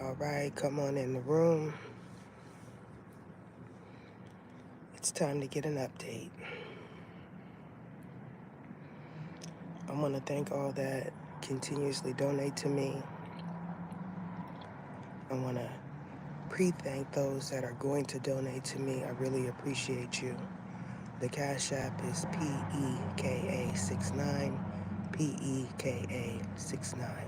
all right. Come on in the room. It's time to get an update. I want to thank all that continuously donate to me. I want to pre-thank those that are going to donate to me. I really appreciate you. The Cash App is PEKA69, PEKA69.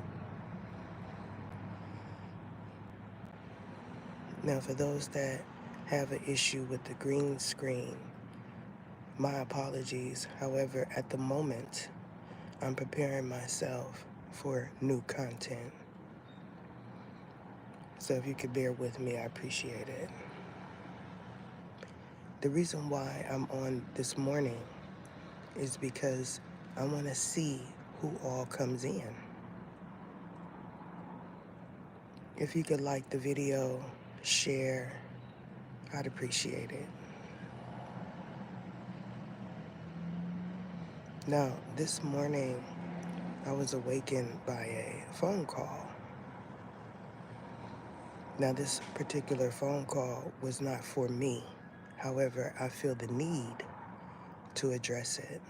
Now, for those that have an issue with the green screen, my apologies. However, at the moment, I'm preparing myself for new content. So if you could bear with me, I appreciate it. The reason why I'm on this morning is because I want to see who all comes in. If you could like the video, share, I'd appreciate it. Now, this morning, I was awakened by a phone call. Now, this particular phone call was not for me. However, I feel the need to address it.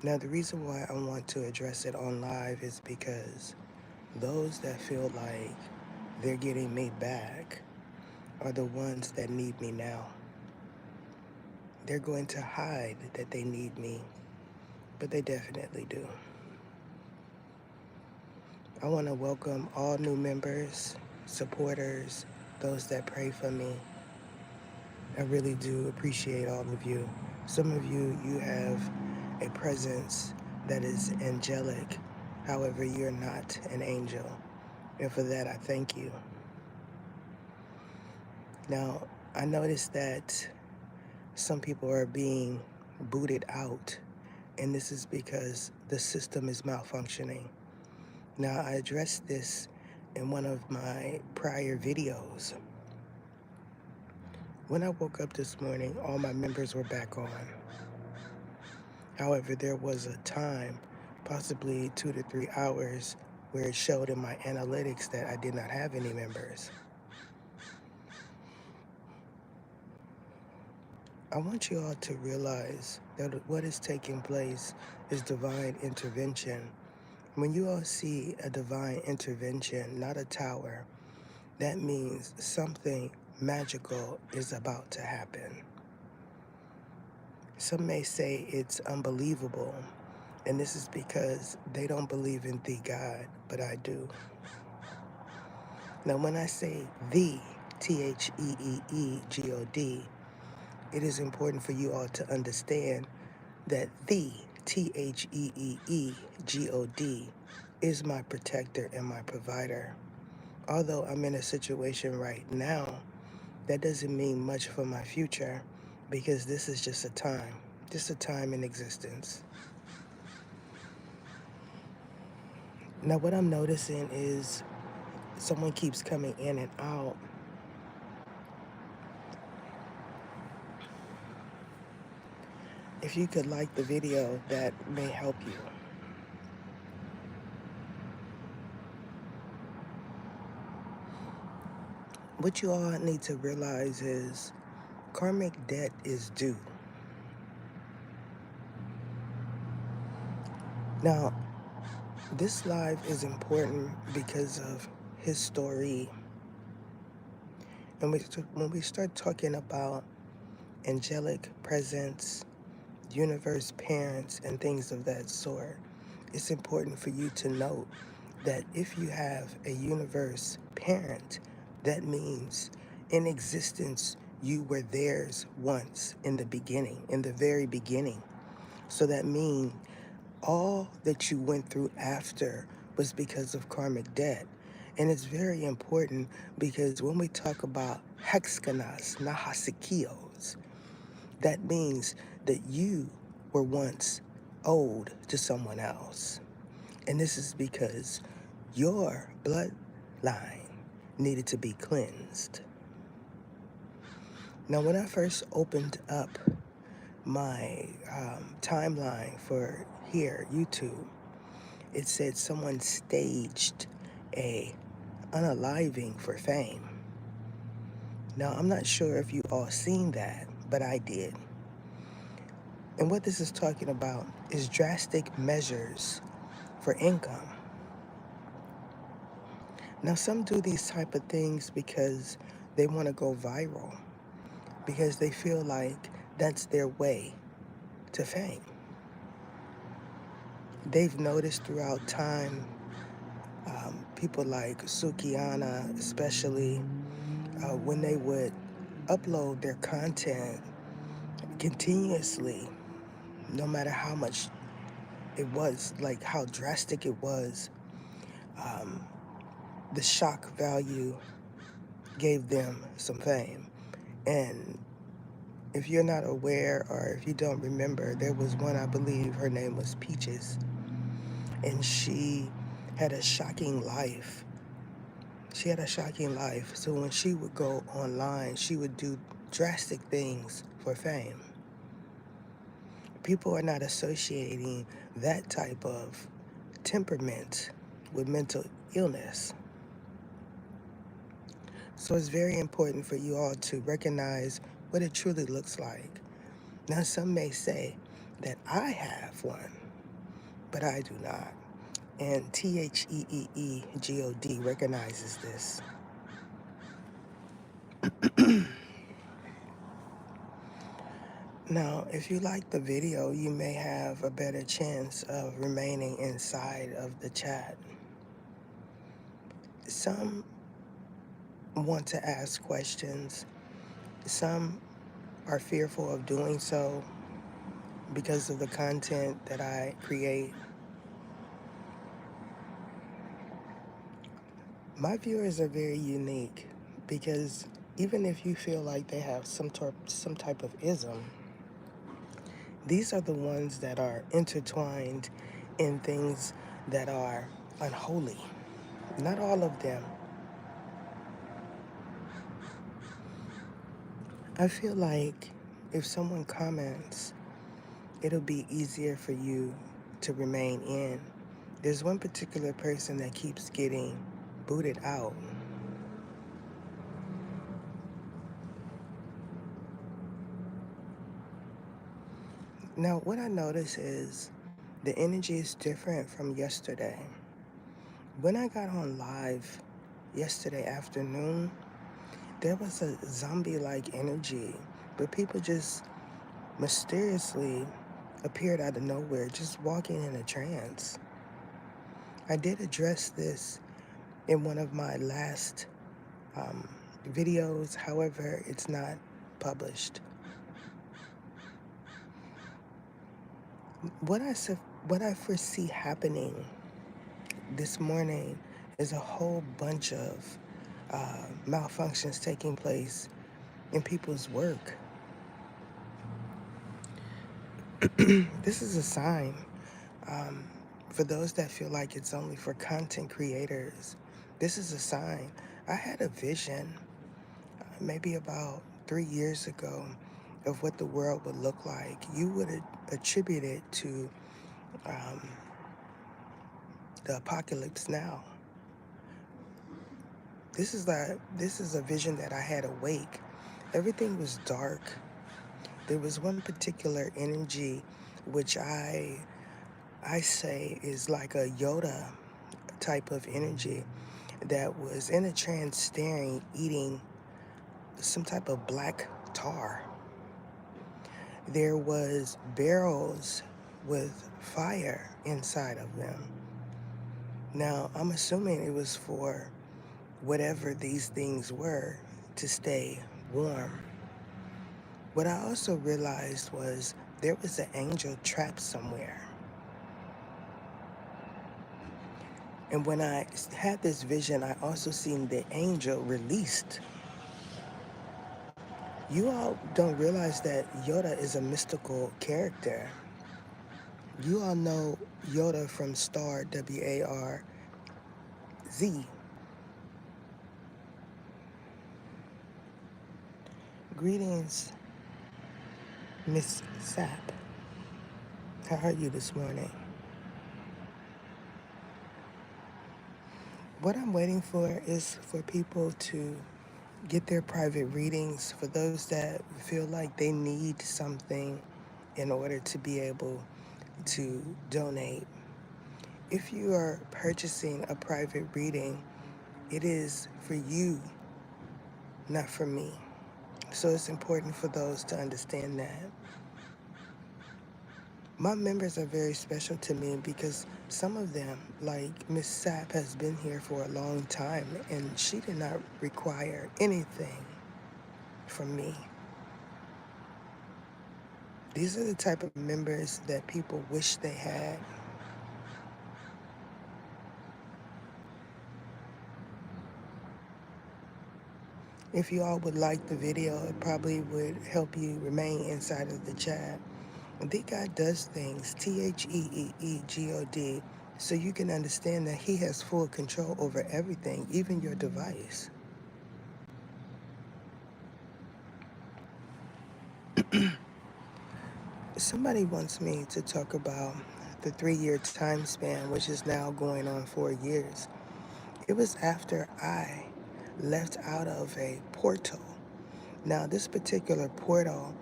Now, the reason why I want to address it on live is because those that feel like they're getting me back are the ones that need me now. They're going to hide that they need me, but they definitely do. I want to welcome all new members, supporters, those that pray for me. I really do appreciate all of you. Some of you, you have a presence that is angelic. However, you're not an angel. And for that, I thank you. Now, I noticed that some people are being booted out, and this is because the system is malfunctioning. Now, I addressed this in one of my prior videos. When I woke up this morning, all my members were back on. However, there was a time, possibly 2 to 3 hours, where it showed in my analytics that I did not have any members. I want you all to realize that what is taking place is divine intervention. When you all see a divine intervention, not a tower, that means something magical is about to happen. Some may say it's unbelievable, and this is because they don't believe in the God, but I do. Now, when I say the, Theeegod, it is important for you all to understand that the Theeegod is my protector and my provider. Although I'm in a situation right now, that doesn't mean much for my future, because this is just a time in existence. Now, what I'm noticing is someone keeps coming in and out. If you could like the video, that may help you. What you all need to realize is karmic debt is due. Now, this live is important because of his story. And when we start talking about angelic presence, universe parents, and things of that sort, it's important for you to note that if you have a universe parent, that means in existence you were theirs once in the beginning, in the very beginning. So that means all that you went through after was because of karmic debt. And it's very important because when we talk about hexkanas, nahasikios, that means that you were once owed to someone else. And this is because your bloodline needed to be cleansed. Now, when I first opened up my timeline for here, YouTube, it said someone staged a unaliving for fame. Now, I'm not sure if you all seen that, but I did. And what this is talking about is drastic measures for income. Now, some do these type of things because they want to go viral, because they feel like that's their way to fame. They've noticed throughout time, people like Sukiana, especially, when they would upload their content continuously, no matter how much it was, like how drastic it was, um, the shock value gave them some fame. And if you're not aware or if you don't remember, there was one, I believe her name was Peaches, and she had a shocking life. She had a shocking life. So when she would go online, she would do drastic things for fame. People are not associating that type of temperament with mental illness. So it's very important for you all to recognize what it truly looks like. Now, some may say that I have one, but I do not. And THEEEGOD recognizes this. Now, if you like the video, you may have a better chance of remaining inside of the chat. Some want to ask questions. Some are fearful of doing so because of the content that I create. My viewers are very unique because even if you feel like they have some type of ism, these are the ones that are intertwined in things that are unholy. Not all of them. I feel like if someone comments, it'll be easier for you to remain in. There's one particular person that keeps getting booted out. Now, what I notice is the energy is different from yesterday. When I got on live yesterday afternoon, there was a zombie-like energy, but people just mysteriously appeared out of nowhere, just walking in a trance. I did address this in one of my last videos, however, it's not published. What I foresee happening this morning is a whole bunch of malfunctions taking place in people's work. This is a sign. For those that feel like it's only for content creators, this is a sign. I had a vision maybe about 3 years ago of what the world would look like. You would attribute it to the apocalypse now. This is a vision that I had awake. Everything was dark. There was one particular energy which I say is like a Yoda type of energy that was in a trance staring, eating some type of black tar. There was barrels with fire inside of them. Now, I'm assuming it was for whatever these things were to stay warm. What I also realized was there was an angel trapped somewhere. And when I had this vision, I also seen the angel released. You all don't realize that Yoda is a mystical character. You all know Yoda from Star, W-A-R-Z. Greetings, Miss Sap. How are you this morning? What I'm waiting for is for people to get their private readings, for those that feel like they need something in order to be able to donate. If you are purchasing a private reading, it is for you, not for me. So it's important for those to understand that. My members are very special to me because some of them, like Miss Sapp, has been here for a long time and she did not require anything from me. These are the type of members that people wish they had. If you all would like the video, it probably would help you remain inside of the chat. The God does things, TheeeGod, so you can understand that He has full control over everything, even your device. Somebody wants me to talk about the 3-year time span, which is now going on 4 years. It was after I left out of a portal. Now, this particular portal,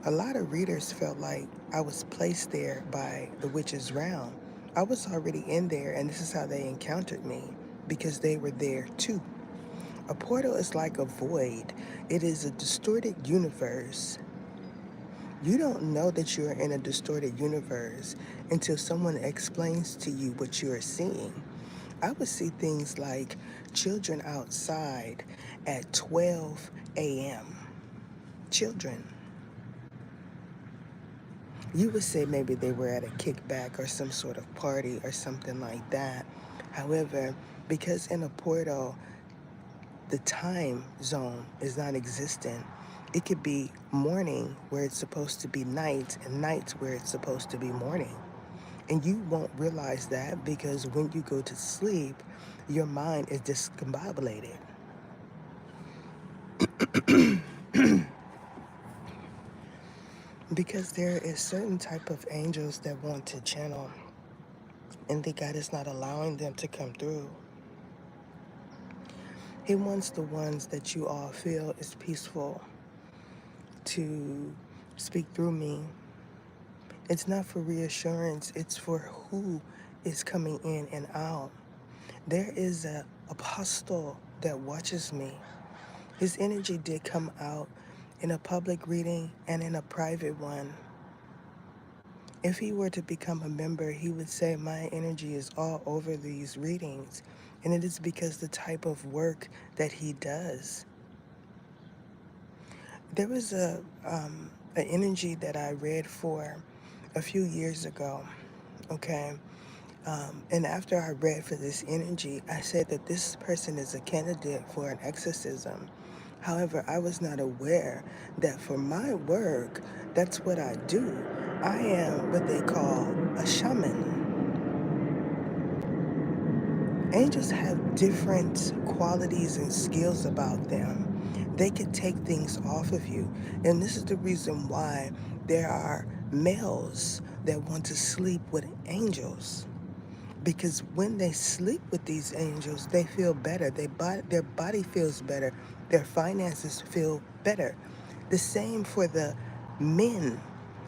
a lot of readers felt like I was placed there by the witch's realm. I was already in there, and this is how they encountered me, because they were there too. A portal is like a void. It is a distorted universe. You don't know that you're in a distorted universe until someone explains to you what you are seeing. I would see things like children outside at 12 a.m. Children. You would say maybe they were at a kickback or some sort of party or something like that. However, because in a portal, the time zone is not existent, it could be morning where it's supposed to be night and night where it's supposed to be morning. And you won't realize that because when you go to sleep, your mind is discombobulated. Because there is certain type of angels that want to channel and the God is not allowing them to come through. He wants the ones that you all feel is peaceful to speak through me. It's not for reassurance, it's for who is coming in and out. There is an apostle that watches me. His energy did come out in a public reading and in a private one. If he were to become a member, he would say, my energy is all over these readings. And it is because the type of work that he does. There was an energy that I read for a few years ago, okay? And after I read for this energy, I said that this person is a candidate for an exorcism. However, I was not aware that for my work, that's what I do. I am what they call a shaman. Angels have different qualities and skills about them. They can take things off of you. And this is the reason why there are males that want to sleep with angels. Because when they sleep with these angels, they feel better. Their body feels better. Their finances feel better. The same for the men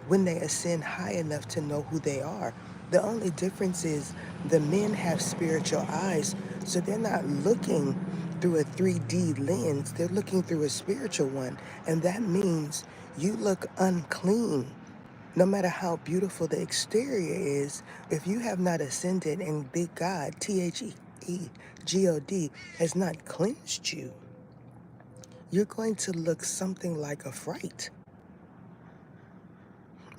when they ascend high enough to know who they are. The only difference is the men have spiritual eyes, so they're not looking through a 3D lens, they're looking through a spiritual one. And that means you look unclean. No matter how beautiful the exterior is, if you have not ascended and big God, TheeGod, has not cleansed you, you're going to look something like a fright.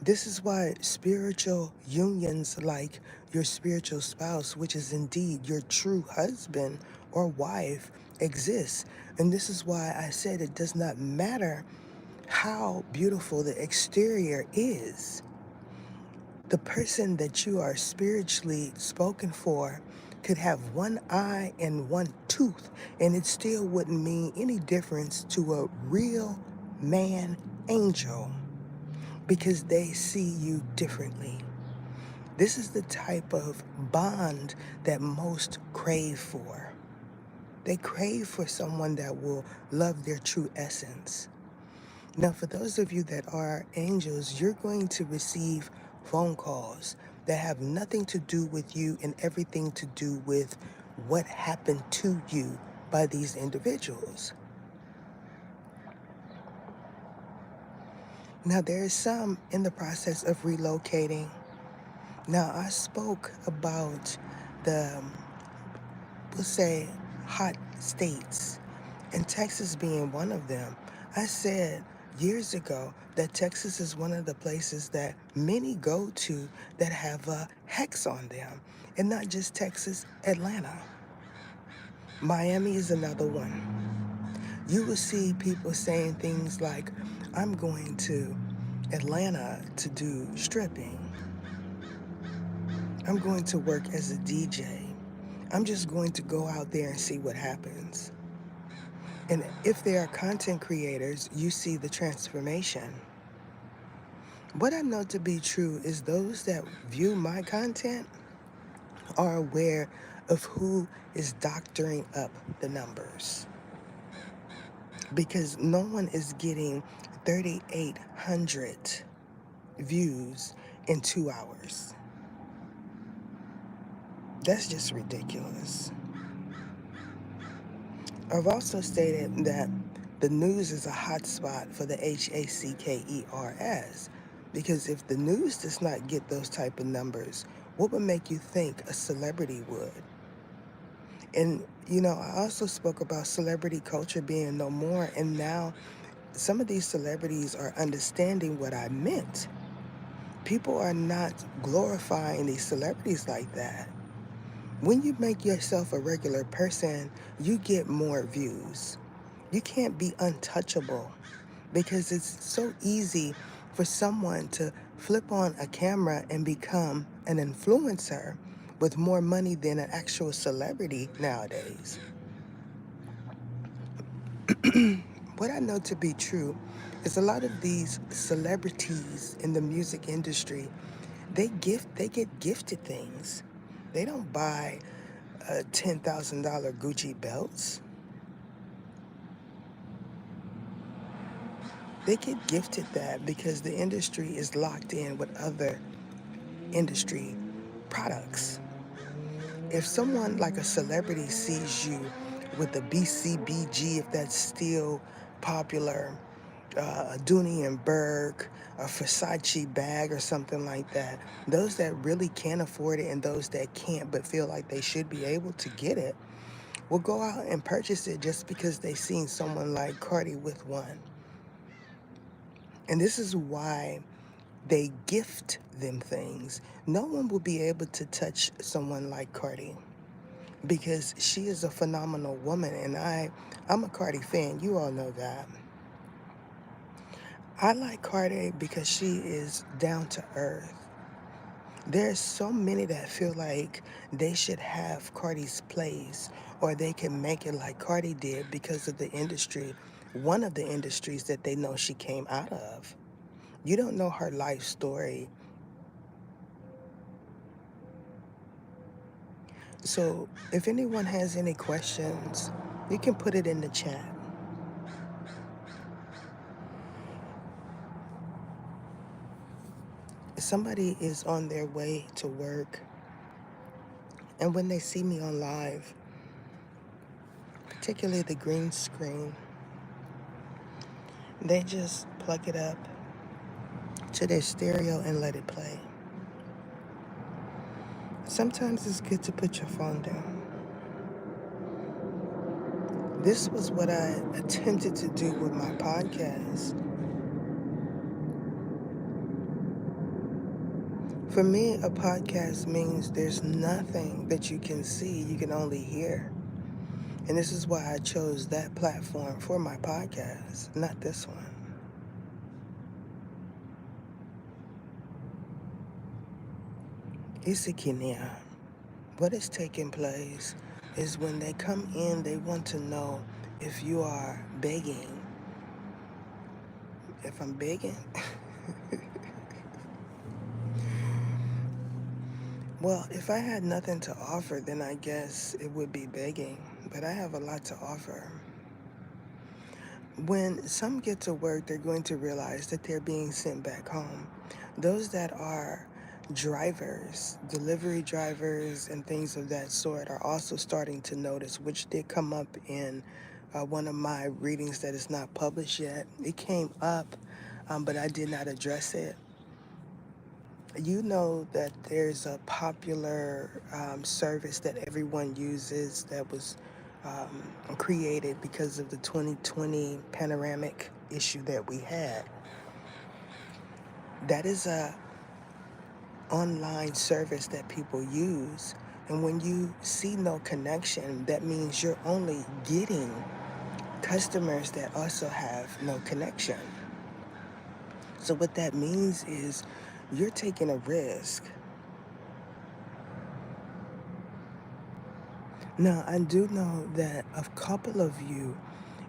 This is why spiritual unions like your spiritual spouse, which is indeed your true husband or wife, exists. And this is why I said it does not matter how beautiful the exterior is. The person that you are spiritually spoken for could have one eye and one tooth, and it still wouldn't mean any difference to a real man angel because they see you differently. This is the type of bond that most crave for. They crave for someone that will love their true essence. Now, for those of you that are angels, you're going to receive phone calls that have nothing to do with you and everything to do with what happened to you by these individuals. Now, there is some in the process of relocating. Now, I spoke about the, we'll say, hot states, and Texas being one of them. I said years ago that Texas is one of the places that many go to that have a hex on them, and not just Texas, Atlanta. Miami is another one. You will see people saying things like, I'm going to Atlanta to do stripping. I'm going to work as a DJ. I'm just going to go out there and see what happens. And if they are content creators, you see the transformation. What I know to be true is those that view my content are aware of who is doctoring up the numbers. Because no one is getting 3,800 views in 2 hours. That's just ridiculous. I've also stated that the news is a hotspot for the HACKERS, because if the news does not get those type of numbers, what would make you think a celebrity would? And, I also spoke about celebrity culture being no more, and now some of these celebrities are understanding what I meant. People are not glorifying these celebrities like that. When you make yourself a regular person, you get more views. You can't be untouchable, because it's so easy for someone to flip on a camera and become an influencer with more money than an actual celebrity nowadays. What I know to be true is a lot of these celebrities in the music industry, they get gifted things. They don't buy $10,000 Gucci belts. They get gifted that because the industry is locked in with other industry products. If someone like a celebrity sees you with a BCBG, if that's still popular, a Dooney and Burke, a Versace bag or something like that, those that really can afford it and those that can't but feel like they should be able to get it will go out and purchase it just because they've seen someone like Cardi with one. And this is why they gift them things. No one will be able to touch someone like Cardi because she is a phenomenal woman, and I'm a Cardi fan. You all know that. I like Cardi because she is down to earth. There's so many that feel like they should have Cardi's place, or they can make it like Cardi did because of the industry, one of the industries that they know she came out of. You don't know her life story. So if anyone has any questions, you can put it in the chat. If somebody is on their way to work, and when they see me on live, particularly the green screen, they just plug it up to their stereo and let it play. Sometimes it's good to put your phone down. This was what I attempted to do with my podcast. For me, a podcast means there's nothing that you can see, you can only hear. And this is why I chose that platform for my podcast, not this one. Isikinia. What is taking place is when they come in, they want to know if you are begging. If I'm begging? Well, if I had nothing to offer, then I guess it would be begging. but I have a lot to offer. When some get to work, they're going to realize that they're being sent back home. Those that are drivers, delivery drivers, and things of that sort are also starting to notice, which did come up in one of my readings that is not published yet. It came up, but I did not address it. You know that there's a popular service that everyone uses that was created because of the 2020 panoramic issue that we had. That is a online service that people use. And when you see no connection, that means you're only getting customers that also have no connection. So what that means is you're taking a risk. Now, I do know that a couple of you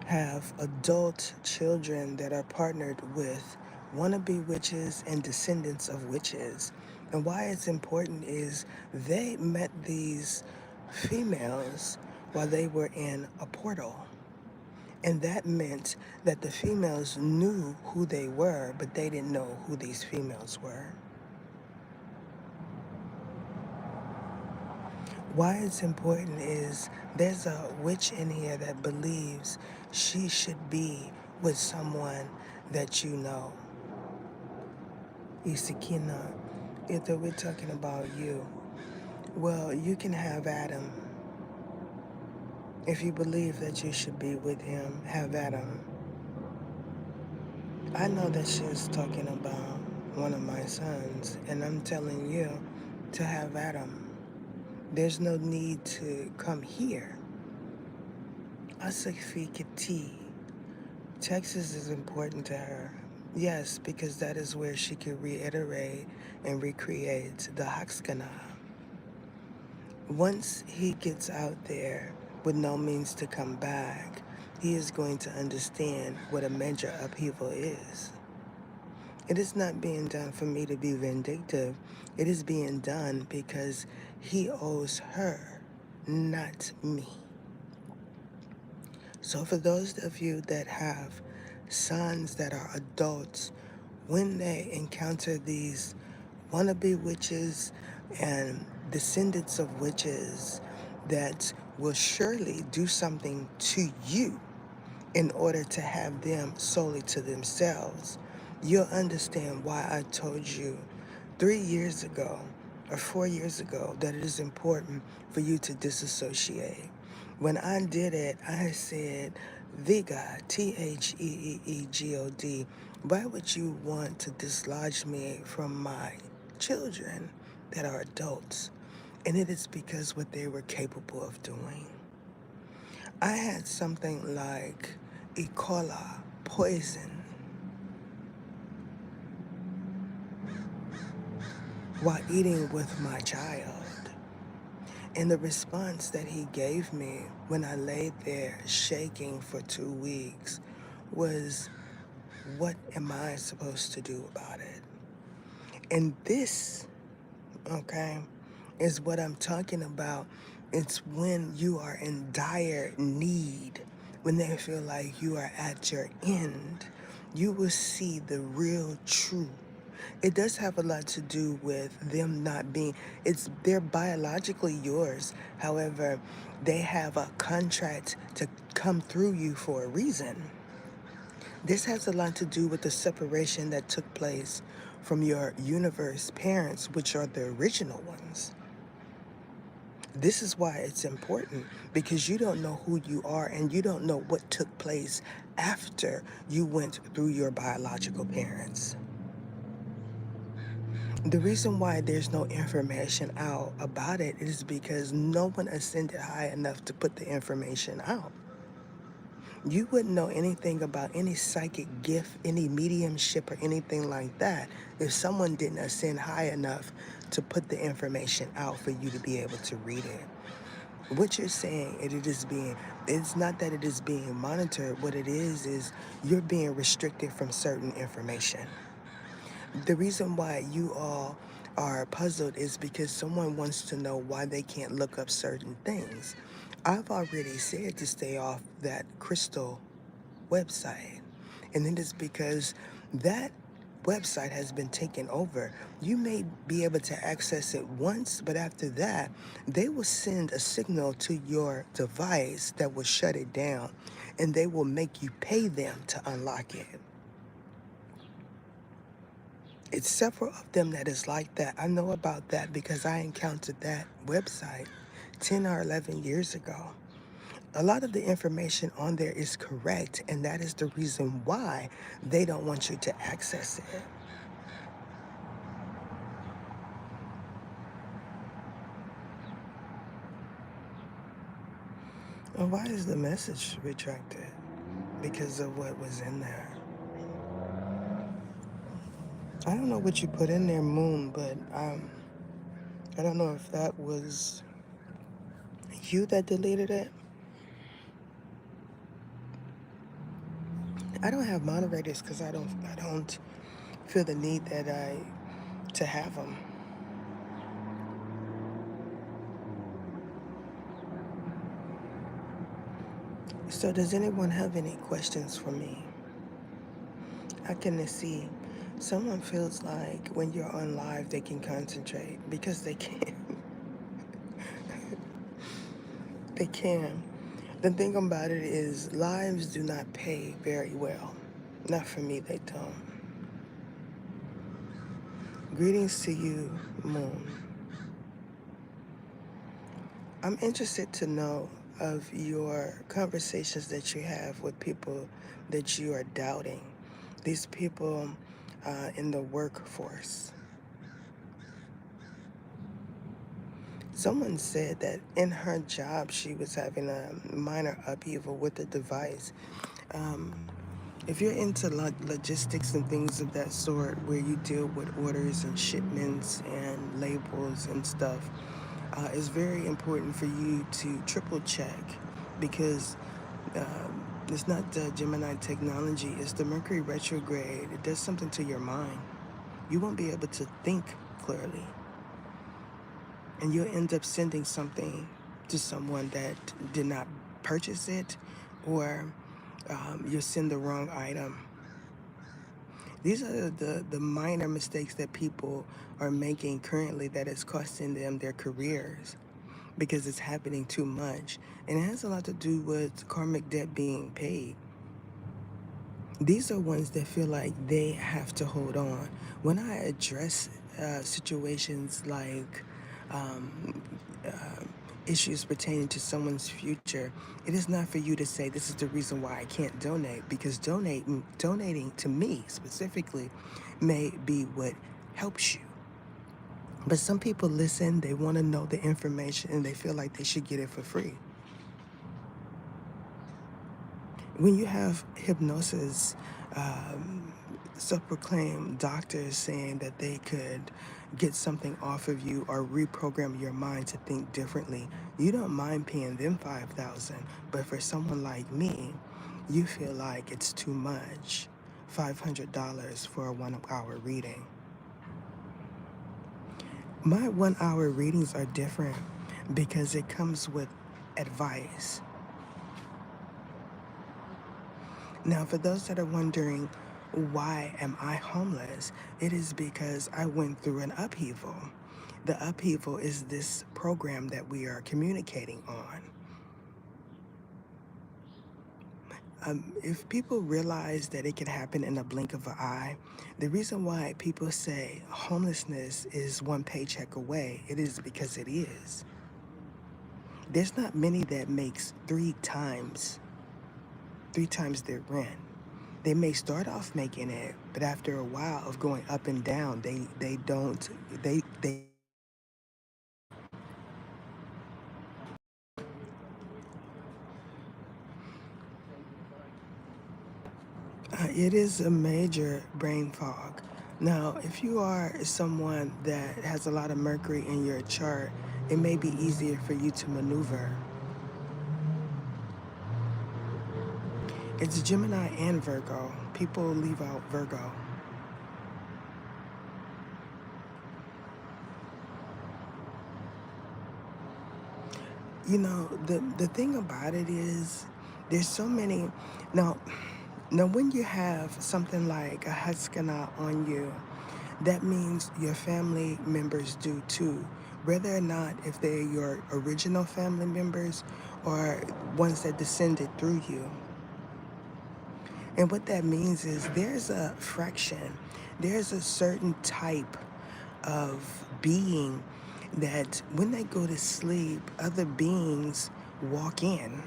have adult children that are partnered with wannabe witches and descendants of witches. And why it's important is they met these females while they were in a portal. And that meant that the females knew who they were, but they didn't know who these females were. Why it's important is there's a witch in here that believes she should be with someone that you know. Isikina, if we're talking about you, well, you can have Adam. If you believe that you should be with him, have Adam. I know that she's talking about one of my sons, and I'm telling you to have Adam. There's no need to come here. Asafikiti. Texas is important to her. Yes, because that is where she could reiterate and recreate the Haxkana. Once he gets out there with no means to come back, he is going to understand what a major upheaval is. It is not being done for me to be vindictive. It is being done because he owes her, not me. So for those of you that have sons that are adults, when they encounter these wannabe witches and descendants of witches that will surely do something to you in order to have them solely to themselves, you'll understand why I told you 3 years ago or 4 years ago that it is important for you to disassociate. When I did it, I said, Vega, Theeegod, why would you want to dislodge me from my children that are adults? And it is because what they were capable of doing. I had something like E. coli, poison, while eating with my child. And the response that he gave me when I laid there shaking for 2 weeks was, what am I supposed to do about it? And this, okay, is what I'm talking about. It's when you are in dire need, when they feel like you are at your end, you will see the real truth. It does have a lot to do with them not being, they're biologically yours. However, they have a contract to come through you for a reason. This has a lot to do with the separation that took place from your universe parents, which are the original ones. This is why it's important, because you don't know who you are and you don't know what took place after you went through your biological parents. The reason why there's no information out about it is because no one ascended high enough to put the information out. You wouldn't know anything about any psychic gift, any mediumship, or anything like that if someone didn't ascend high enough to put the information out for you to be able to read it. What you're saying, it's not that it is being monitored. What it is you're being restricted from certain information. The reason why you all are puzzled is because someone wants to know why they can't look up certain things. I've already said to stay off that crystal website. And it is because that website has been taken over. You may be able to access it once, but after that, they will send a signal to your device that will shut it down, and they will make you pay them to unlock it. It's several of them that is like that. I know about that because I encountered that website 10 or 11 years ago. A lot of the information on there is correct, and that is the reason why they don't want you to access it. Well, why is the message retracted? Because of what was in there. I don't know what you put in there, Moon, but I don't know if that was you that deleted it. I don't have moderators because I don't feel the need that I to have them. So does anyone have any questions for me? I can see someone feels like when you're on live they can concentrate because they can. They can. The thing about it is lives do not pay very well. Not for me, they don't. Greetings to you, Moon. I'm interested to know of your conversations that you have with people that you are doubting. These people in the workforce. Someone said that in her job she was having a minor upheaval with the device. Um, if you're into logistics and things of that sort, where you deal with orders and shipments and labels and stuff, it's very important for you to triple check because it's not the Gemini technology, it's the Mercury retrograde. It does something to your mind. You won't be able to think clearly, and you'll end up sending something to someone that did not purchase it, or you'll send the wrong item. These are the minor mistakes that people are making currently that is costing them their careers because it's happening too much. And it has a lot to do with karmic debt being paid. These are ones that feel like they have to hold on. When I address situations like um, uh, issues pertaining to someone's future, it is not for you to say this is the reason why I can't donate, because donating to me specifically may be what helps you. But some people listen, they want to know the information, and they feel like they should get it for free. When you have hypnosis, um, self-proclaimed doctors saying that they could get something off of you or reprogram your mind to think differently, you don't mind paying them 5,000. But for someone like me, you feel like it's too much. $500 for a 1 hour reading. My 1 hour readings are different because it comes with advice. Now, for those that are wondering, why am I homeless? It is because I went through an upheaval. The upheaval is this program that we are communicating on. If people realize that it can happen in a blink of an eye, the reason why people say homelessness is one paycheck away, it is because it is. There's not many that makes three times their rent. They may start off making it, but after a while of going up and down, they don't they it is a major brain fog. Now, if you are someone that has a lot of Mercury in your chart, it may be easier for you to maneuver. It's Gemini and Virgo. People leave out Virgo. The thing about it is there's so many. Now, when you have something like a Haskana on you, that means your family members do too, whether or not if they're your original family members or ones that descended through you. And what that means is there's a fraction, there's a certain type of being that when they go to sleep, other beings walk in.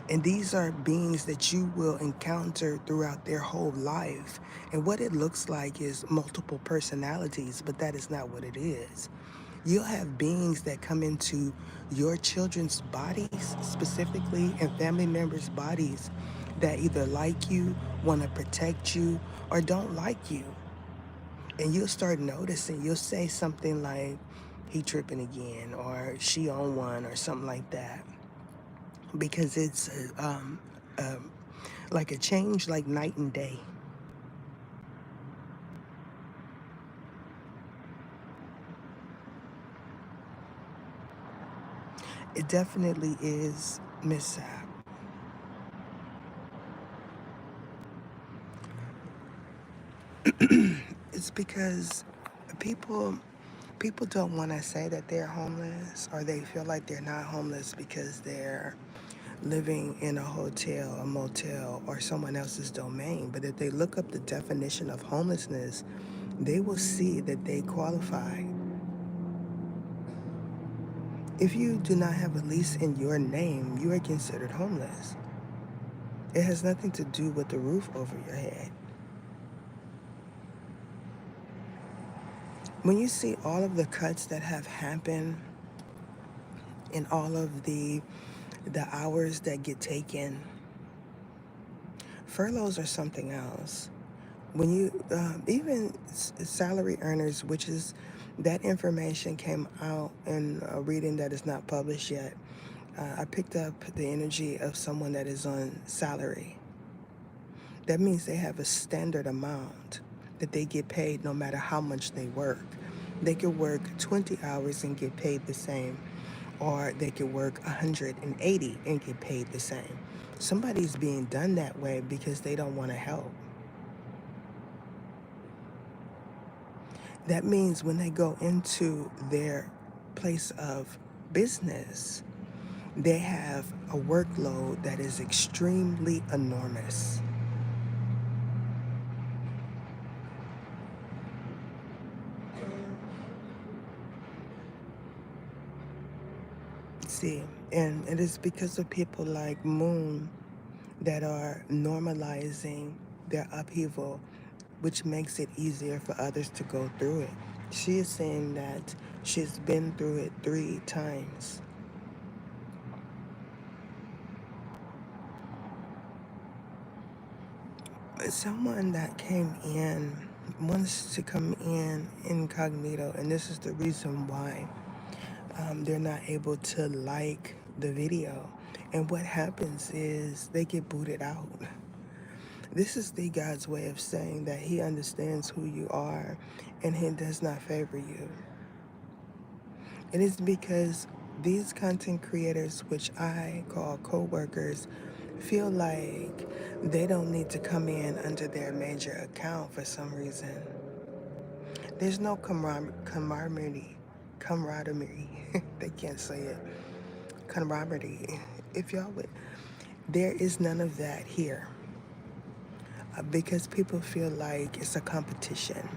And these are beings that you will encounter throughout their whole life. And what it looks like is multiple personalities, but that is not what it is. You'll have beings that come into your children's bodies, specifically, and family members' bodies that either like you, want to protect you, or don't like you. And you'll start noticing, you'll say something like, he tripping again, or she on one, or something like that. Because it's um, like a change like night and day. It definitely is, Miss Sapp. It's because people people don't want to say that they're homeless, or they feel like they're not homeless because they're living in a hotel, a motel, or someone else's domain. But if they look up the definition of homelessness, they will see that they qualify. If you do not have a lease in your name, you are considered homeless. It has nothing to do with the roof over your head. When you see all of the cuts that have happened and all of the hours that get taken, furloughs are something else. When you even salary earners, which is that information came out in a reading that is not published yet. I picked up the energy of someone that is on salary. That means they have a standard amount that they get paid no matter how much they work. They could work 20 hours and get paid the same, or they could work 180 and get paid the same. Somebody's being done that way because they don't want to help. That means when they go into their place of business, they have a workload that is extremely enormous. See, and it is because of people like Moon that are normalizing their upheaval, which makes it easier for others to go through it. She is saying that she's been through it 3 times. Someone that came in wants to come in incognito, and this is the reason why they're not able to like the video. And what happens is they get booted out. This is the God's way of saying that He understands who you are and He does not favor you. It is because these content creators, which I call co-workers, feel like they don't need to come in under their major account for some reason. There's no camaraderie. Camaraderie. They can't say it. Camaraderie. If y'all would, there is none of that here. Because people feel like it's a competition.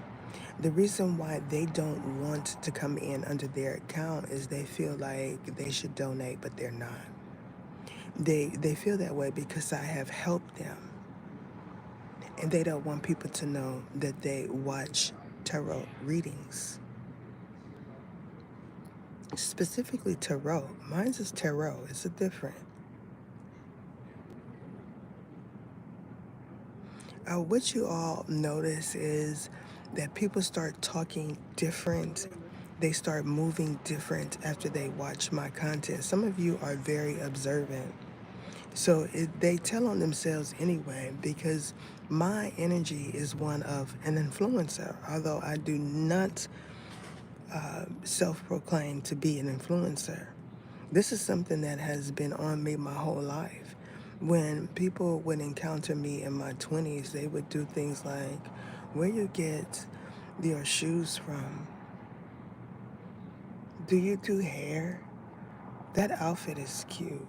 The reason why they don't want to come in under their account is they feel like they should donate, but they're not. They feel that way because I have helped them. And they don't want people to know that they watch tarot readings. Specifically tarot. Mine's is tarot. It's a different. What you all notice is that people start talking different. They start moving different after they watch my content. Some of you are very observant. So they tell on themselves anyway, because my energy is one of an influencer, although I do not self-proclaim to be an influencer. This is something that has been on me my whole life. When people would encounter me in my 20s, they would do things like, where you get your shoes from? Do you do hair? That outfit is cute.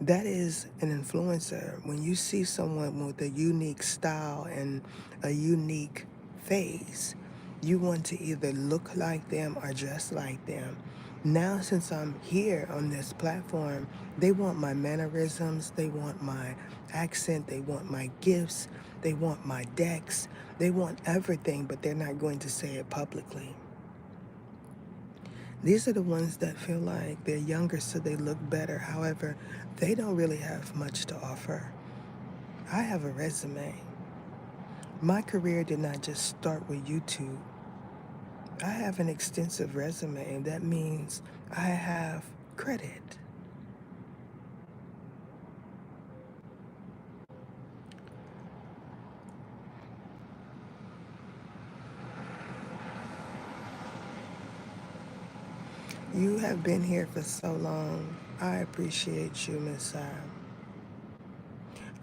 That is an influencer. When you see someone with a unique style and a unique face, you want to either look like them or dress like them. Now, since I'm here on this platform, they want my mannerisms, they want my accent, they want my gifts, they want my decks, they want everything, but they're not going to say it publicly. These are the ones that feel like they're younger so they look better. However, they don't really have much to offer. I have a resume. My career did not just start with YouTube. I have an extensive resume, and that means I have credit. You have been here for so long. I appreciate you, Miss Sam.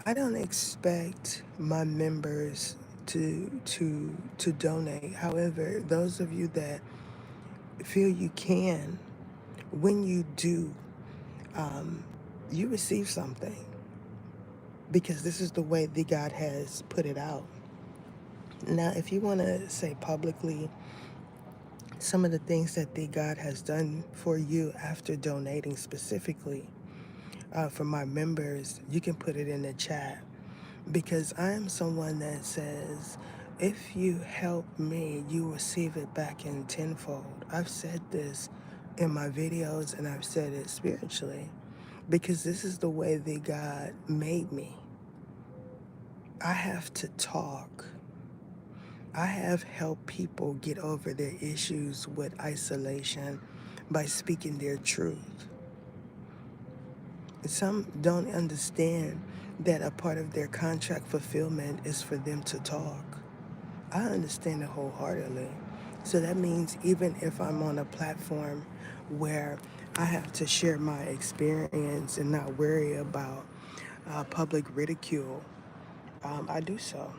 I don't expect my members to donate. However, those of you that feel you can, when you do, you receive something because this is the way that God has put it out. Now, if you want to say publicly some of the things that the God has done for you after donating specifically for my members, you can put it in the chat because I am someone that says, if you help me, you receive it back in tenfold. I've said this in my videos and I've said it spiritually because this is the way that God made me. I have to talk. I have helped people get over their issues with isolation by speaking their truth. Some don't understand that a part of their contract fulfillment is for them to talk. I understand it wholeheartedly. So that means even if I'm on a platform where I have to share my experience and not worry about public ridicule, I do so.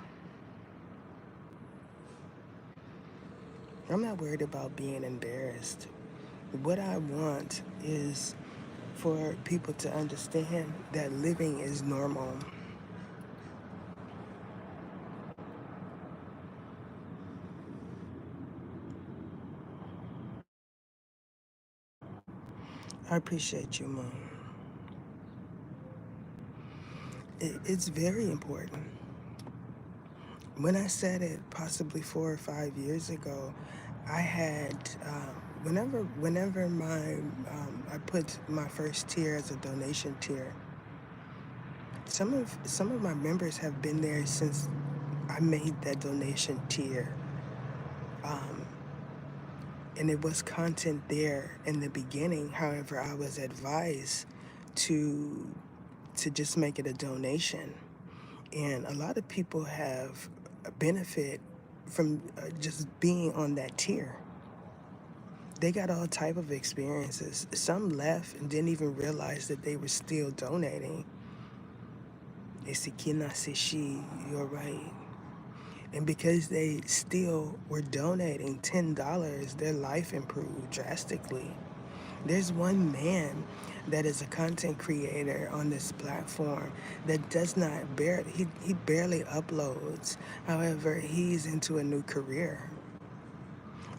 I'm not worried about being embarrassed. What I want is for people to understand that living is normal. I appreciate you, Mom. It's very important. When I said it possibly 4 or 5 years ago, I had whenever my I put my first tier as a donation tier. Some of my members have been there since I made that donation tier, um, and it was content there in the beginning. However, I was advised to to just make it a donation, and a lot of people have a benefit from just being on that tier. They got all type of experiences. Some left and didn't even realize that they were still donating. Isikina Sishi, you're right. And because they still were donating $10, their life improved drastically. There's one man that is a content creator on this platform that does not he barely uploads. However, he's into a new career.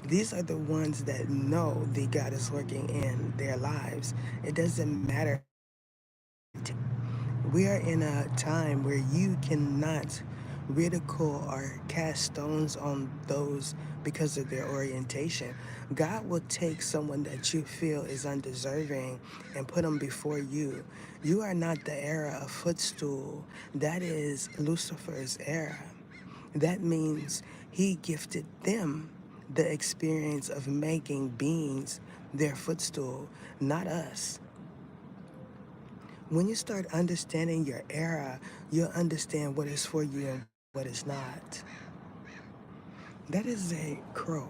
These are the ones that know that God is working in their lives. It doesn't matter. We are in a time where you cannot ridicule or cast stones on those because of their orientation. God will take someone that you feel is undeserving and put them before you. You are not the era of footstool. That is Lucifer's era. That means he gifted them the experience of making beings their footstool, not us. When you start understanding your era, you'll understand what is for you and what is not. That is a crow.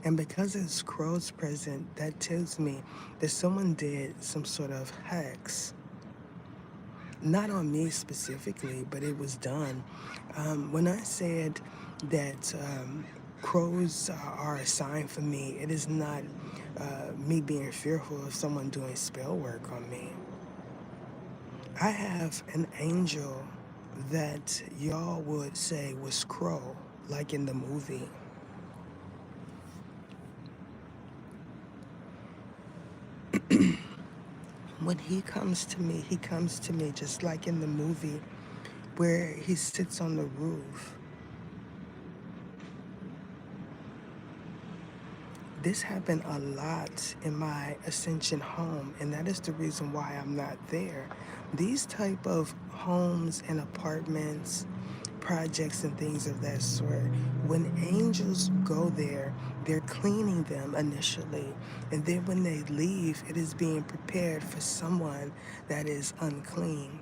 And because it's crows present, that tells me that someone did some sort of hex. Not on me specifically, but it was done. When I said that crows are a sign for me, it is not me being fearful of someone doing spell work on me. I have an angel that y'all would say was Crow, like in the movie. When he comes to me just like in the movie where he sits on the roof. This happened a lot in my Ascension home, and that is the reason why I'm not there. These type of homes and apartments, projects and things of that sort, when angels go there, they're cleaning them initially, and then when they leave, it is being prepared for someone that is unclean.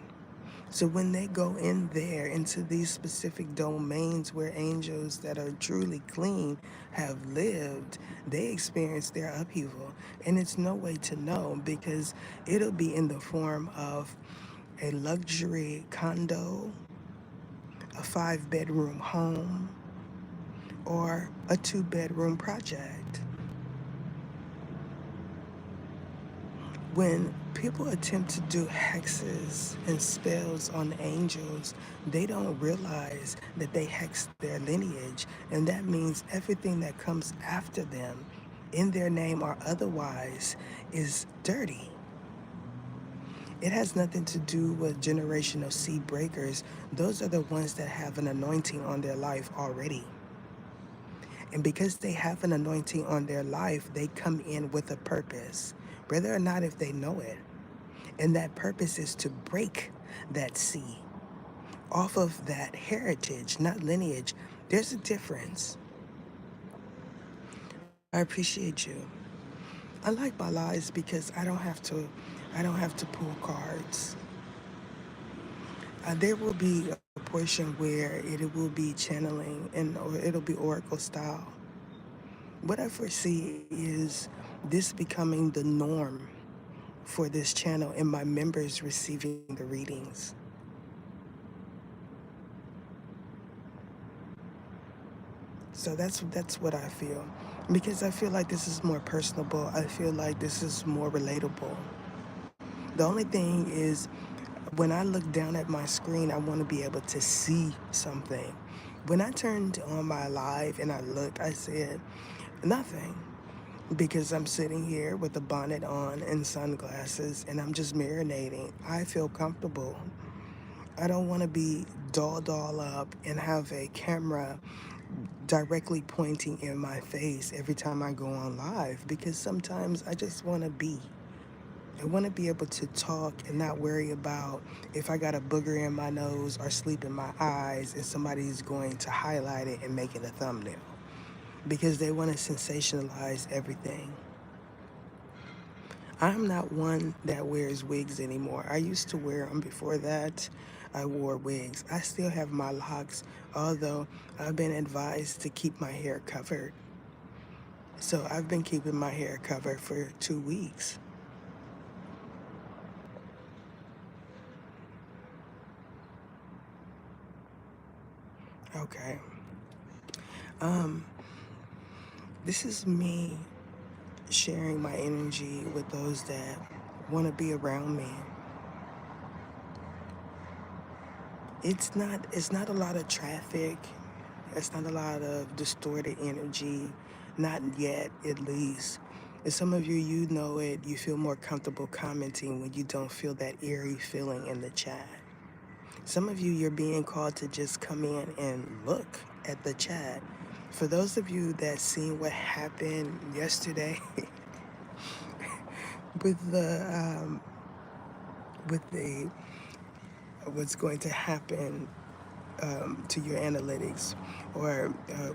So when they go in there into these specific domains where angels that are truly clean have lived, they experience their upheaval. And it's no way to know because it'll be in the form of a luxury condo, a 5 bedroom home, or a 2 bedroom project. When people attempt to do hexes and spells on angels, they don't realize that they hex their lineage, and that means everything that comes after them, in their name or otherwise, is dirty. It has nothing to do with generational seed breakers. Those are the ones that have an anointing on their life already. And because they have an anointing on their life, they come in with a purpose, whether or not if they know it. And that purpose is to break that seed off of that heritage, not lineage. There's a difference. I appreciate you. I like my lives because I don't have to pull cards. There will be a portion where it will be channeling and or it'll be oracle style. What I foresee is this becoming the norm for this channel and my members receiving the readings. So that's what I feel. Because I feel like this is more personable. I feel like this is more relatable. The only thing is when I look down at my screen, I want to be able to see something. When I turned on my live and I looked, I said nothing because I'm sitting here with a bonnet on and sunglasses and I'm just marinating. I feel comfortable. I don't want to be doll up and have a camera directly pointing in my face every time I go on live because sometimes I just want to be. I want to be able to talk and not worry about if I got a booger in my nose or sleep in my eyes and somebody's going to highlight it and make it a thumbnail because they want to sensationalize everything. I'm not one that wears wigs anymore. I used to wear them before that. I wore wigs. I still have my locks, although I've been advised to keep my hair covered. So I've been keeping my hair covered for 2 weeks. Okay. Um, this is me sharing my energy with those that want to be around me. It's not a lot of traffic. It's not a lot of distorted energy. Not yet, at least. And some of you, you know it, you feel more comfortable commenting when you don't feel that eerie feeling in the chat. Some of you, you're being called to just come in and look at the chat. For those of you that seen what happened yesterday with the what's going to happen to your analytics, or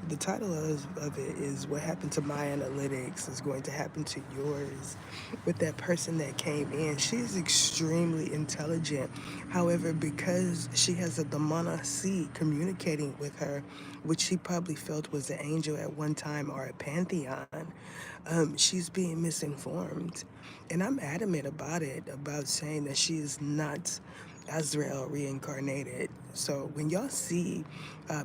the title of it is "What Happened to My Analytics is Going to Happen to Yours." With that person that came in, she's extremely intelligent. However, because she has a Damana seed communicating with her, which she probably felt was an angel at one time or a pantheon, she's being misinformed. And I'm adamant about it, about saying that she is not Azrael reincarnated. So when y'all see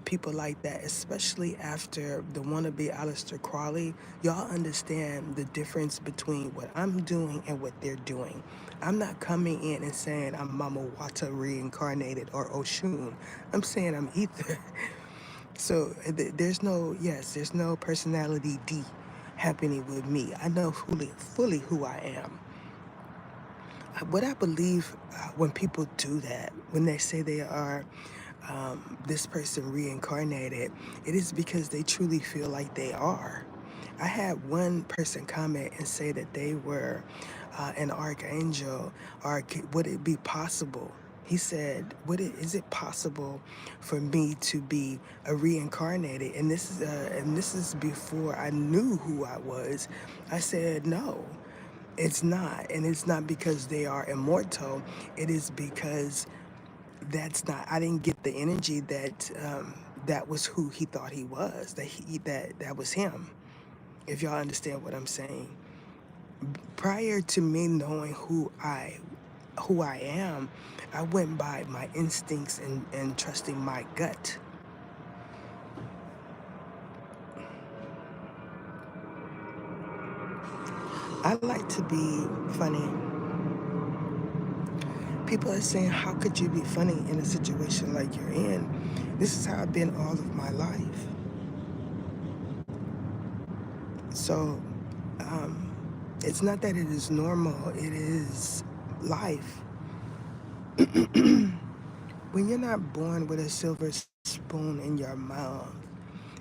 people like that, especially after the wannabe Aleister Crowley, y'all understand the difference between what I'm doing and what they're doing. I'm not coming in and saying I'm Mama Wata reincarnated or Oshun. I'm saying I'm ether. So there's no personality D happening with me. I know fully who I am. What I believe when people do that, when they say they are this person reincarnated, it is because they truly feel like they are. I had one person comment and say that they were an archangel, or would it be possible? He said, is it possible for me to be a reincarnated? And this is before I knew who I was. I said, no, it's not. And it's not because they are immortal. It is because that's not, I didn't get the energy that that was who he thought he was, that was him. If y'all understand what I'm saying. Prior to me knowing who I am, I went by my instincts and trusting my gut. I like to be funny. People are saying, how could you be funny in a situation like you're in? This is how I've been all of my life. So it's not that it is normal, it is life. When you're not born with a silver spoon in your mouth,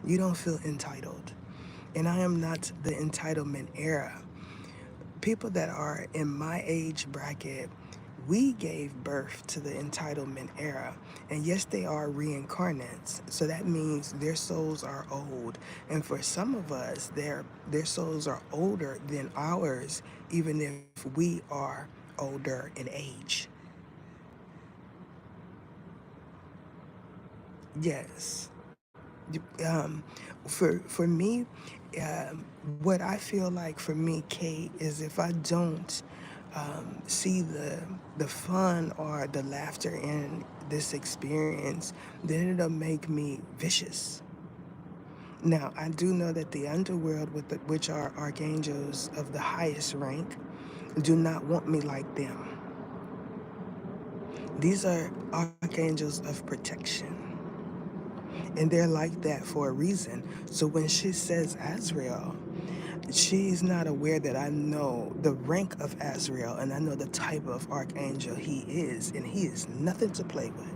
you don't feel entitled. And I am not the entitlement era. People that are in my age bracket, we gave birth to the entitlement era. And yes, they are reincarnates. So that means their souls are old. And for some of us, their souls are older than ours, even if we are older in age. Yes. Um, for me, what I feel like for me, Kate, is if I don't see the fun or the laughter in this experience, then it'll make me vicious. Now, I do know that the underworld, which are archangels of the highest rank, do not want me like them. These are archangels of protection. And they're like that for a reason. So when she says Azrael, she's not aware that I know the rank of Azrael and I know the type of archangel he is, and he is nothing to play with.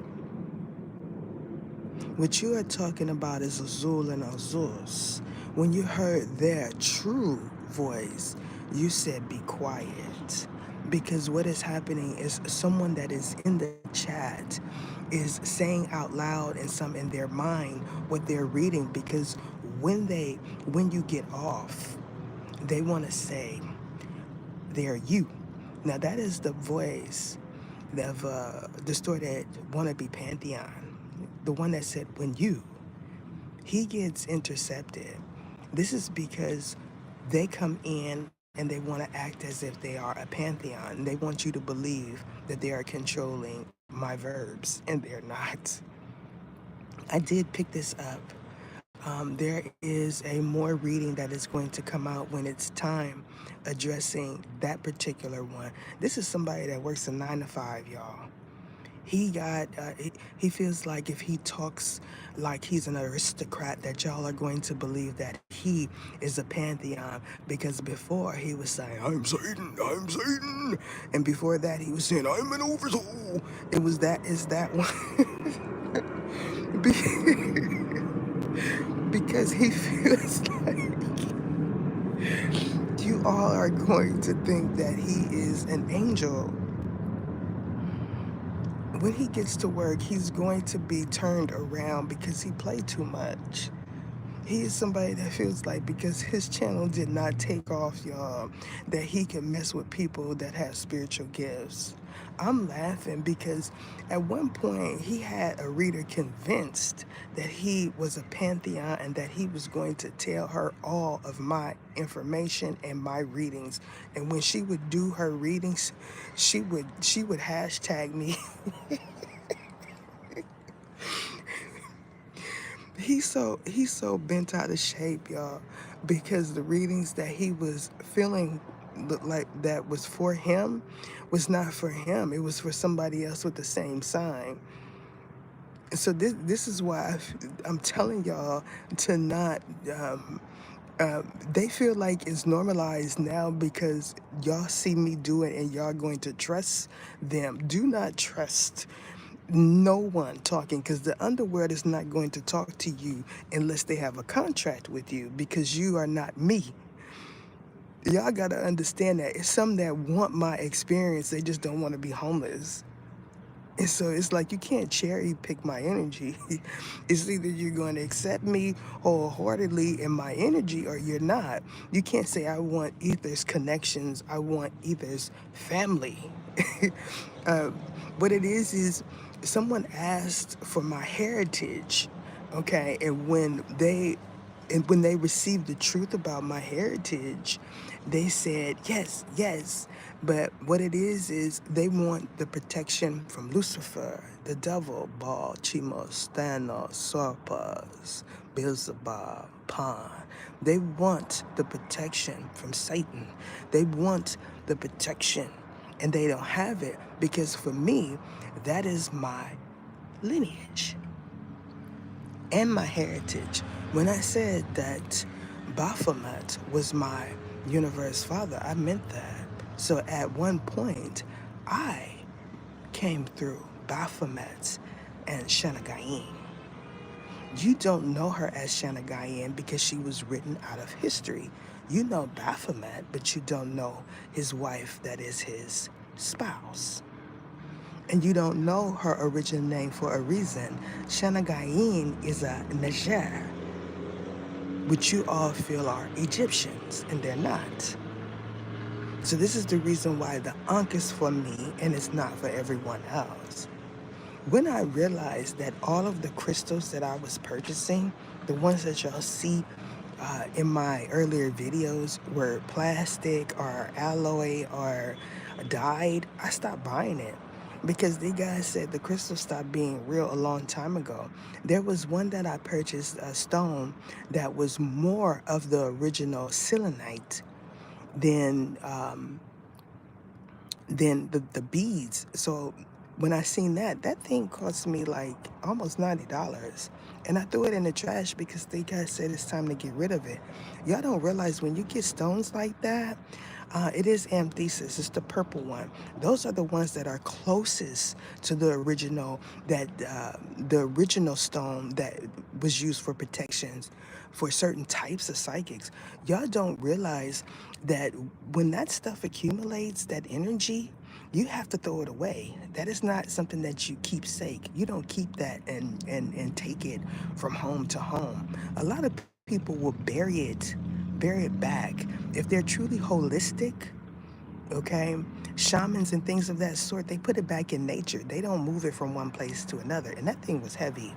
What you are talking about is Azul and Azuz. When you heard their true voice, you said be quiet. Because what is happening is someone that is in the chat is saying out loud and some in their mind what they're reading, because when you get off, they want to say they're you. Now that is the voice of distorted wannabe pantheon, the one that said when you, he gets intercepted. This is because they come in and they want to act as if they are a pantheon. They want you to believe that they are controlling my verbs, and they're not. I did pick this up. There is a more reading that is going to come out when it's time, addressing that particular one. This is somebody that works a 9 to 5, y'all. He feels like if he talks like he's an aristocrat, that y'all are going to believe that he is a pantheon, because before he was saying I'm Satan, and before that he was saying I'm an oversoul. Is that one. Because he feels like you all are going to think that he is an angel, when he gets to work, he's going to be turned around because he played too much. He is somebody that feels like because his channel did not take off, y'all, that he can mess with people that have spiritual gifts. I'm laughing because at one point he had a reader convinced that he was a pantheon and that he was going to tell her all of my information and my readings. And when she would do her readings, she would hashtag me. He's so bent out of shape, y'all, because the readings that he was feeling looked like that was for him was not for him. It was for somebody else with the same sign. So this is why I'm telling y'all to not. They feel like it's normalized now because y'all see me do it and y'all going to trust them. Do not trust no one talking because the underworld is not going to talk to you unless they have a contract with you because you are not me. Y'all got to understand that it's some that want my experience, they just don't want to be homeless. And so it's like you can't cherry pick my energy. It's either you're going to accept me wholeheartedly in my energy or you're not. You can't say I want Ether's connections, I want Ether's family. uh, what it is someone asked for my heritage, okay, and when they received the truth about my heritage, they said, yes, yes. But what it is they want the protection from Lucifer, the devil, Baal, Chemos, Thanos, Sarpas, Beelzebub, Pan. They want the protection from Satan. They want the protection, and they don't have it because for me, that is my lineage and my heritage. When I said that Baphomet was my universe father, I meant that. So at one point, I came through Baphomet and Shanagain. You don't know her as Shanagain because she was written out of history. You know Baphomet, but you don't know his wife that is his spouse. And you don't know her original name for a reason. Shanagain is a Niger, which you all feel are Egyptians, and they're not. So this is the reason why the Ankh is for me and it's not for everyone else. When I realized that all of the crystals that I was purchasing, the ones that y'all see in my earlier videos were plastic or alloy or dyed, I stopped buying it because the guys said the crystal stopped being real a long time ago. There was one that I purchased, a stone, that was more of the original selenite than the beads. So when I seen that thing cost me like almost $90. And I threw it in the trash because the guy said it's time to get rid of it. Y'all don't realize when you get stones like that, it is amethyst. It's the purple one. Those are the ones that are closest to the original, the original stone that was used for protections for certain types of psychics. Y'all don't realize that when that stuff accumulates, that energy, you have to throw it away. That is not something that you keep sake. You don't keep that and take it from home to home. A lot of people will bury it back. If they're truly holistic, okay, shamans and things of that sort, they put it back in nature. They don't move it from one place to another. And that thing was heavy.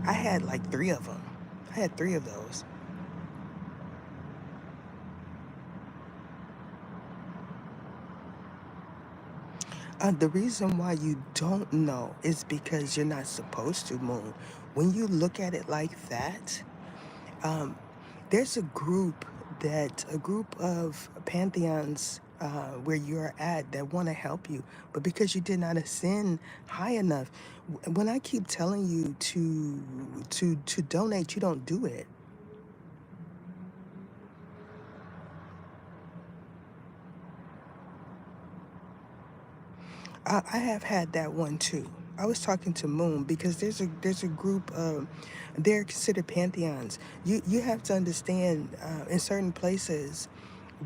I had like 3 of them. I had 3 of those. The reason why you don't know is because you're not supposed to, Moon. When you look at it like that, um, there's a group of pantheons where you're at that want to help you, but because you did not ascend high enough, when I keep telling you to donate, you don't do it. I have had that one too. I was talking to Moon because there's a group of, they're considered pantheons. You have to understand in certain places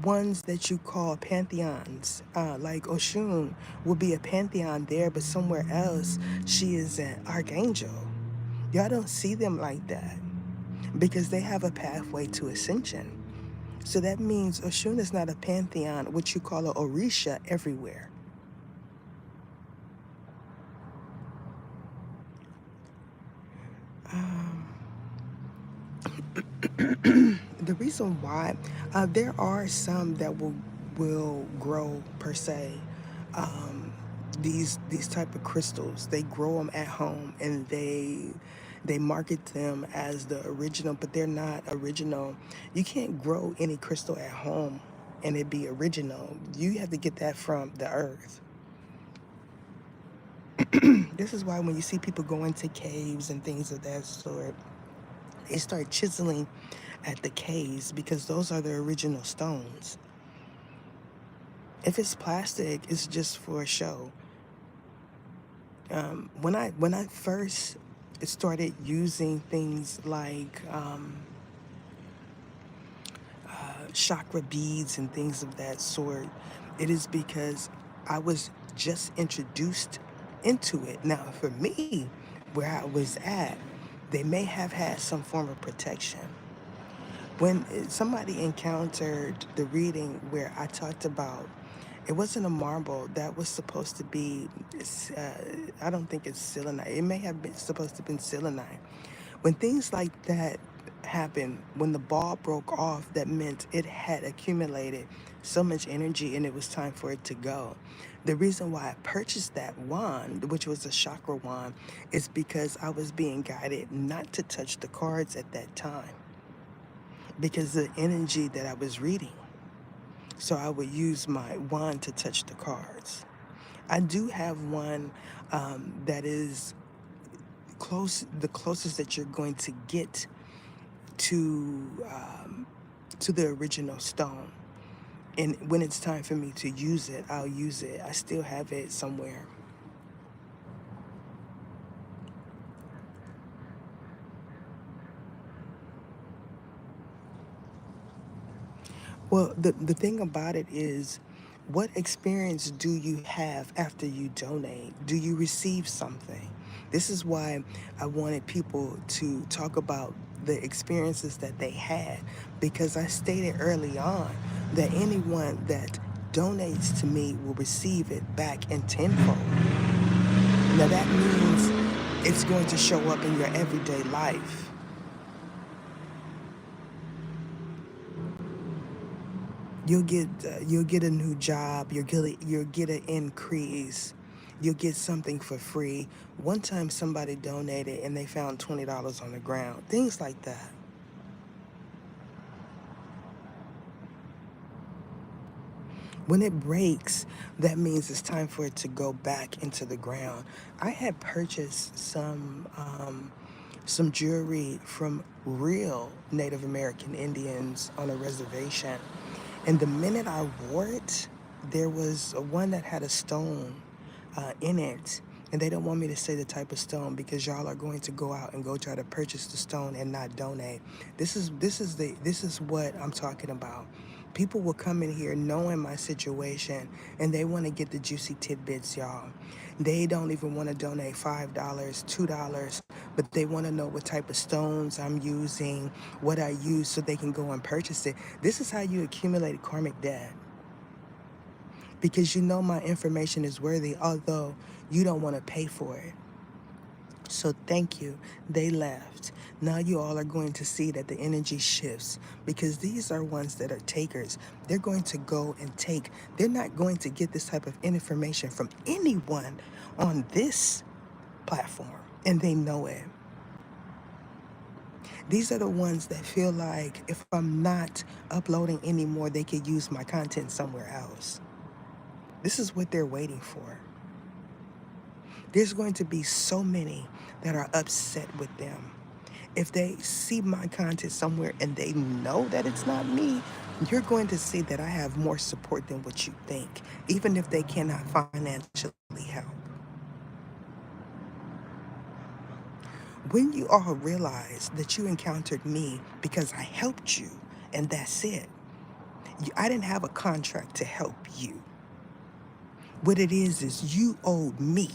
ones that you call pantheons, like Oshun will be a pantheon there, but somewhere else she is an archangel. Y'all don't see them like that because they have a pathway to ascension. So that means Oshun is not a pantheon, what you call a Orisha everywhere. The reason why there are some that will grow per se. These type of crystals, they grow them at home and they market them as the original, but they're not original. You can't grow any crystal at home and it be original. You have to get that from the earth. This is why when you see people go into caves and things of that sort, they start chiseling at the caves because those are the original stones. If it's plastic, it's just for show. When I first started using things like chakra beads and things of that sort, it is because I was just introduced into it. Now, for me, where I was at, they may have had some form of protection. When somebody encountered the reading where I talked about, it wasn't a marble that was supposed to be, uh, I don't think it's selenite. It may have been supposed to have been selenite. When things like that happened, when the ball broke off, that meant it had accumulated so much energy and it was time for it to go. The reason why I purchased that wand, which was a chakra wand, is because I was being guided not to touch the cards at that time because of the energy that I was reading. So I would use my wand to touch the cards. I do have one that is the closest that you're going to get to the original stone. And when it's time for me to use it, I'll use it. I still have it somewhere. Well, the thing about it is, what experience do you have after you donate? Do you receive something? This is why I wanted people to talk about the experiences that they had, because I stated early on that anyone that donates to me will receive it back in tenfold. Now that means it's going to show up in your everyday life. You'll get a new job. You'll get an increase. You'll get something for free. One time somebody donated and they found $20 on the ground. Things like that. When it breaks, that means it's time for it to go back into the ground. I had purchased some jewelry from real Native American Indians on a reservation. And the minute I wore it, there was one that had a stone in it. And they don't want me to say the type of stone because y'all are going to go out and go try to purchase the stone and not donate. This is what I'm talking about. People will come in here knowing my situation and they want to get the juicy tidbits, y'all. They don't even want to donate $5, $2, but they want to know what type of stones I'm using, what I use so they can go and purchase it. This is how you accumulate karmic debt because you know my information is worthy, although you don't want to pay for it. So thank you. They left. Now you all are going to see that the energy shifts because these are ones that are takers. They're going to go and take. They're not going to get this type of information from anyone on this platform, and they know it. These are the ones that feel like if I'm not uploading anymore, they could use my content somewhere else. This is what they're waiting for. There's going to be so many that are upset with them. If they see my content somewhere and they know that it's not me, you're going to see that I have more support than what you think, even if they cannot financially help. When you all realize that you encountered me because I helped you and that's it, I didn't have a contract to help you. What it is you owed me.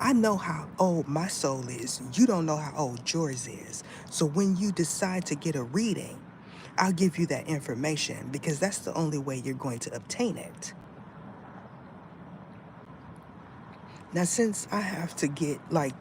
I know how old my soul is. You don't know how old yours is. So when you decide to get a reading, I'll give you that information because that's the only way you're going to obtain it. Now, since I have to get like